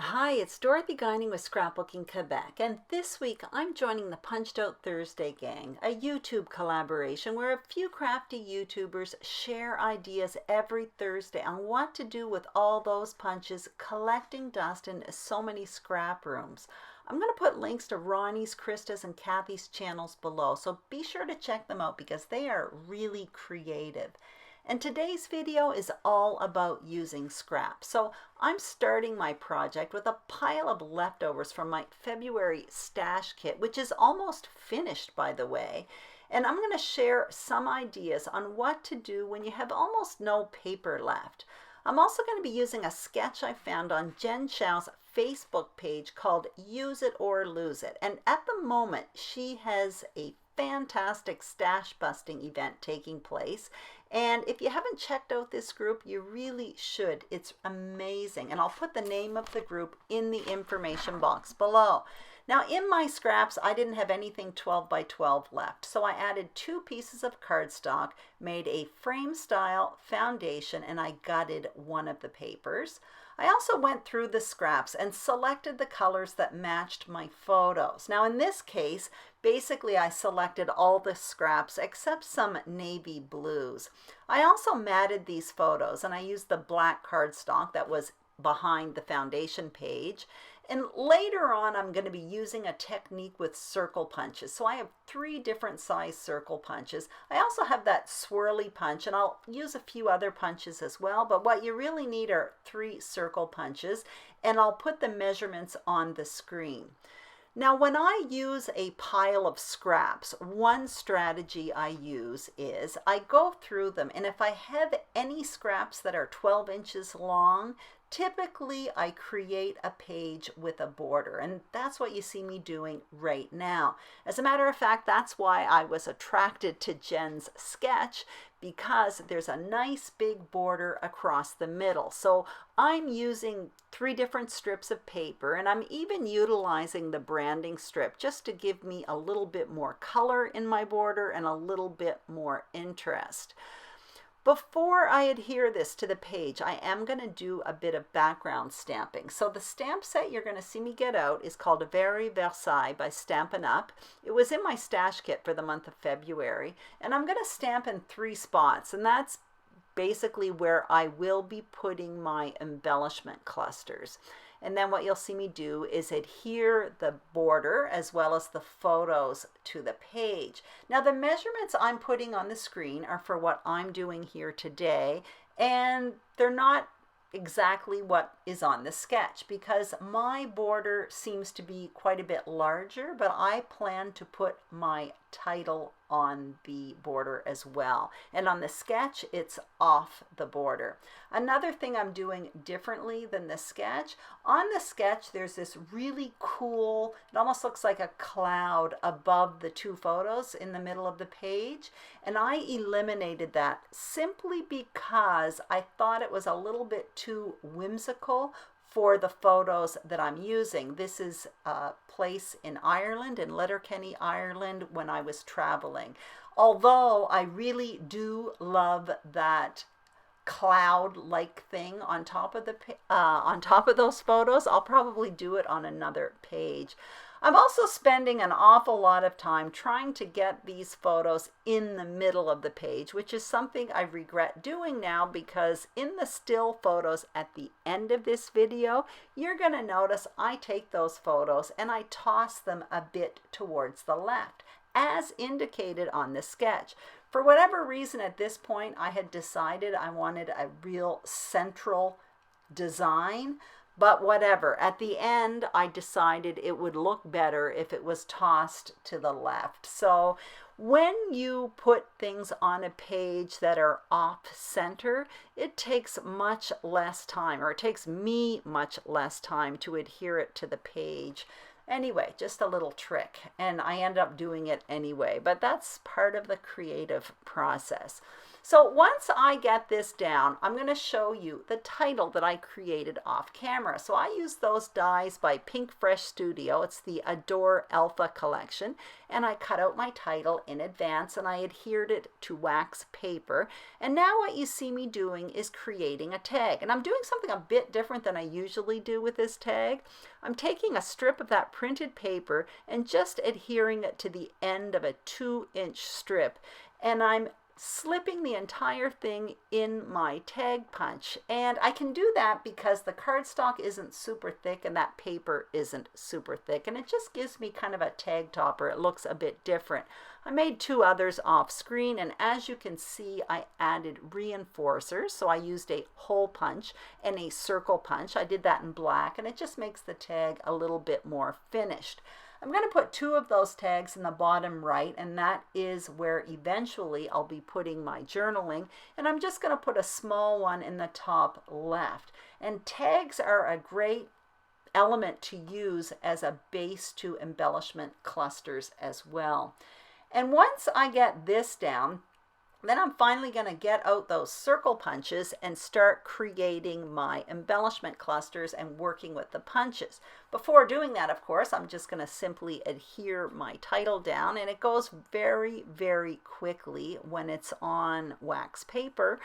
Hi, it's Dorothy Guining with Scrapbooking Quebec, and this week I'm joining the Punched Out Thursday gang, a YouTube collaboration where a few crafty YouTubers share ideas every Thursday on what to do with all those punches collecting dust in so many scrap rooms. I'm going to put links to Ronnie's, Krista's, and Kathy's channels below, so be sure to check them out because they are really creative. And today's video is all about using scraps. So I'm starting my project with a pile of leftovers from my February stash kit, which is almost finished, by the way. And I'm going to share some ideas on what to do when you have almost no paper left. I'm also going to be using a sketch I found on Jen Show's Facebook page called Use It or Lose It. And at the moment, she has a fantastic stash busting event taking place. And if you haven't checked out this group, you really should. It's amazing. And I'll put the name of the group in the information box below. Now in my scraps, I didn't have anything 12 by 12 left. So I added 2 pieces of cardstock, made a frame style foundation, and I gutted one of the papers. I also went through the scraps and selected the colors that matched my photos. Now in this case, basically I selected all the scraps except some navy blues. I also matted these photos and I used the black cardstock that was behind the foundation page. And later on, I'm going to be using a technique with circle punches. So I have 3 different size circle punches. I also have that swirly punch, and I'll use a few other punches as well. But what you really need are 3 circle punches, and I'll put the measurements on the screen. Now, when I use a pile of scraps, one strategy I use is I go through them, and if I have any scraps that are 12 inches long, typically I create a page with a border, and that's what you see me doing right now. As a matter of fact, that's why I was attracted to Jen's sketch, because there's a nice big border across the middle. So I'm using 3 different strips of paper, and I'm even utilizing the branding strip just to give me a little bit more color in my border and a little bit more interest. Before I adhere this to the page, I am going to do a bit of background stamping. So the stamp set you're going to see me get out is called Versailles by Stampin' Up. It was in my stash kit for the month of February, and I'm going to stamp in 3 spots, and that's basically where I will be putting my embellishment clusters. And then what you'll see me do is adhere the border as well as the photos to the page. Now the measurements I'm putting on the screen are for what I'm doing here today, and they're not exactly what is on the sketch because my border seems to be quite a bit larger, but I plan to put my title on the border as well. And on the sketch, it's off the border. Another thing I'm doing differently than the sketch, on the sketch there's this really cool, it almost looks like a cloud above the 2 photos in the middle of the page, and I eliminated that simply because I thought it was a little bit too whimsical for the photos that I'm using. This is a place in Ireland, in Letterkenny, Ireland, when I was traveling. Although I really do love that cloud-like thing on top of those photos, I'll probably do it on another page. I'm also spending an awful lot of time trying to get these photos in the middle of the page, which is something I regret doing now because in the still photos at the end of this video, you're going to notice I take those photos and I toss them a bit towards the left, as indicated on the sketch. For whatever reason at this point, I had decided I wanted a real central design. But whatever, at the end, I decided it would look better if it was tossed to the left. So when you put things on a page that are off center, it takes much less time, or it takes me much less time to adhere it to the page. Anyway, just a little trick, and I end up doing it anyway, but that's part of the creative process. So once I get this down, I'm going to show you the title that I created off camera. So I use those dies by Pink Fresh Studio. It's the Adore Alpha collection. And I cut out my title in advance and I adhered it to wax paper. And now what you see me doing is creating a tag. And I'm doing something a bit different than I usually do with this tag. I'm taking a strip of that printed paper and just adhering it to the end of a 2-inch strip. And I'm slipping the entire thing in my tag punch. And I can do that because the cardstock isn't super thick and that paper isn't super thick. And it just gives me kind of a tag topper. It looks a bit different. I made 2 others off screen, and as you can see, I added reinforcers. So I used a hole punch and a circle punch. I did that in black, and it just makes the tag a little bit more finished. I'm going to put 2 of those tags in the bottom right, and that is where eventually I'll be putting my journaling. And I'm just going to put a small one in the top left. And tags are a great element to use as a base to embellishment clusters as well. And once I get this down, then I'm finally going to get out those circle punches and start creating my embellishment clusters and working with the punches. Before doing that, of course, I'm just going to simply adhere my title down, and it goes very, very quickly when it's on wax paper.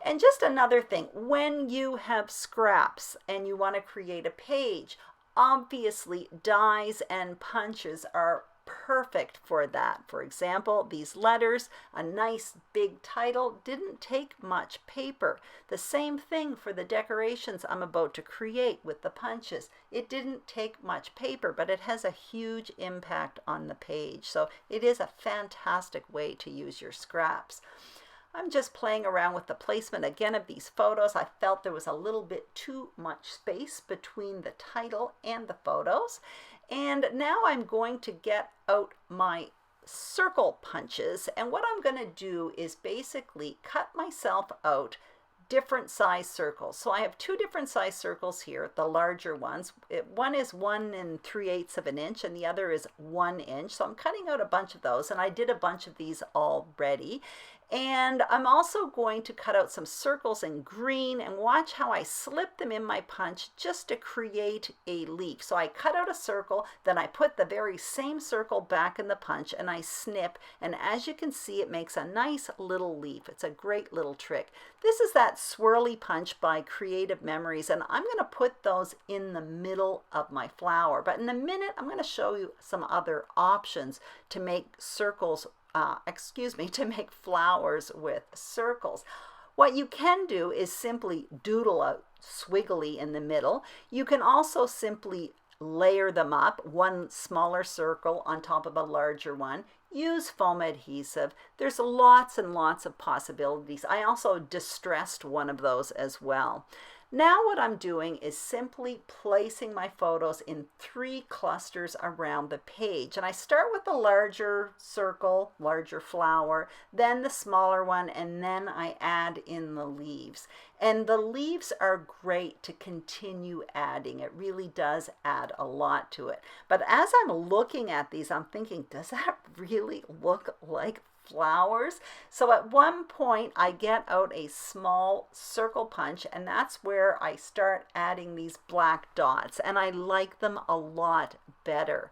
And just another thing, when you have scraps and you want to create a page, obviously dies and punches are perfect for that. For example, these letters, a nice big title, didn't take much paper. The same thing for the decorations I'm about to create with the punches. It didn't take much paper, but it has a huge impact on the page. So it is a fantastic way to use your scraps. I'm just playing around with the placement again of these photos. I felt there was a little bit too much space between the title and the photos. And now I'm going to get out my circle punches. And what I'm going to do is basically cut myself out different size circles. So I have 2 different size circles here, the larger ones. One is 1 3/8 of an inch and the other is 1 inch. So I'm cutting out a bunch of those, and I did a bunch of these already. And I'm also going to cut out some circles in green, and watch how I slip them in my punch just to create a leaf. So I cut out a circle, then I put the very same circle back in the punch and I snip, and as you can see, it makes a nice little leaf. It's a great little trick. This is that swirly punch by Creative Memories, and I'm going to put those in the middle of my flower. But in a minute, I'm going to show you some other options to make circles to make flowers with circles. What you can do is simply doodle a squiggly in the middle. You can also simply layer them up, one smaller circle on top of a larger one. Use foam adhesive. There's lots and lots of possibilities. I also distressed one of those as well. Now what I'm doing is simply placing my photos in 3 clusters around the page. And I start with the larger circle, larger flower, then the smaller one, and then I add in the leaves. And the leaves are great to continue adding. It really does add a lot to it. But as I'm looking at these, I'm thinking, does that really look like flowers? So at one point I get out a small circle punch, and that's where I start adding these black dots, and I like them a lot better.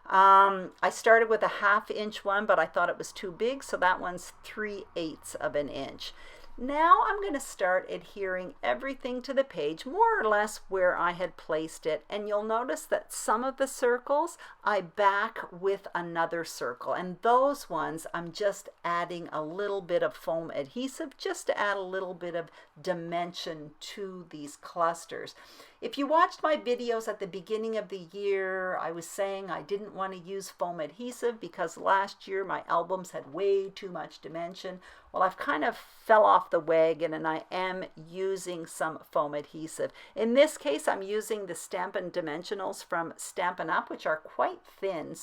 I started with a 1/2 inch one, but I thought it was too big, so that one's 3/8 of an inch. Now I'm going to start adhering everything to the page, more or less where I had placed it, and you'll notice that some of the circles I back with another circle, and those ones I'm just adding a little bit of foam adhesive just to add a little bit of dimension to these clusters. If you watched my videos at the beginning of the year, I was saying I didn't want to use foam adhesive because last year my albums had way too much dimension. Well, I've kind of fell off the wagon and I am using some foam adhesive. In this case, I'm using the Stampin' Dimensionals from Stampin' Up, which are quite thin,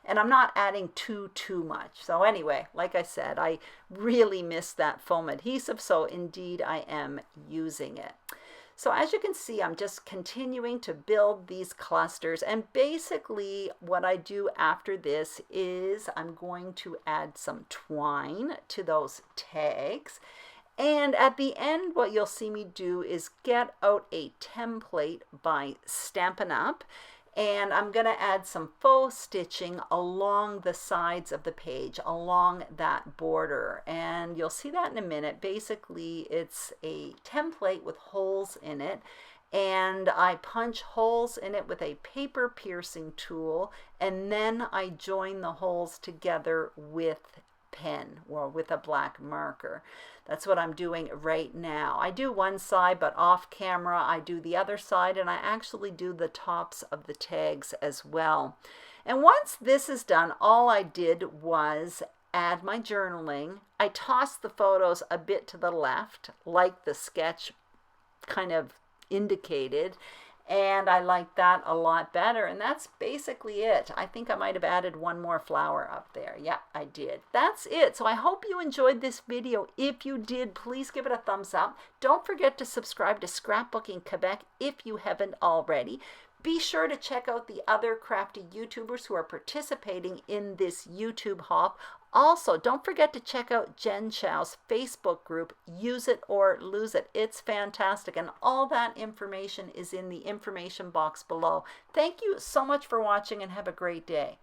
and I'm not adding too much. So anyway, like I said, I really miss that foam adhesive, so indeed I am using it. So as you can see, I'm just continuing to build these clusters, and basically what I do after this is I'm going to add some twine to those tags. And at the end, what you'll see me do is get out a template by Stampin' Up! And I'm going to add some faux stitching along the sides of the page, along that border. And you'll see that in a minute. Basically, it's a template with holes in it. And I punch holes in it with a paper piercing tool. And then I join the holes together with pen or with a black marker. That's what I'm doing right now. I do one side, but off camera I do the other side, and I actually do the tops of the tags as well. And once this is done, all I did was add my journaling. I tossed the photos a bit to the left, like the sketch kind of indicated, and I like that a lot better. And that's basically it. I think I might have added one more flower up there. Yeah, I did. That's it. So I hope you enjoyed this video. If you did, please give it a thumbs up. Don't forget to subscribe to Scrapbooking Quebec if you haven't already. Be sure to check out the other crafty YouTubers who are participating in this YouTube hop. Also, don't forget to check out Jen Chow's Facebook group, Use It or Lose It. It's fantastic, and all that information is in the information box below. Thank you so much for watching, and have a great day.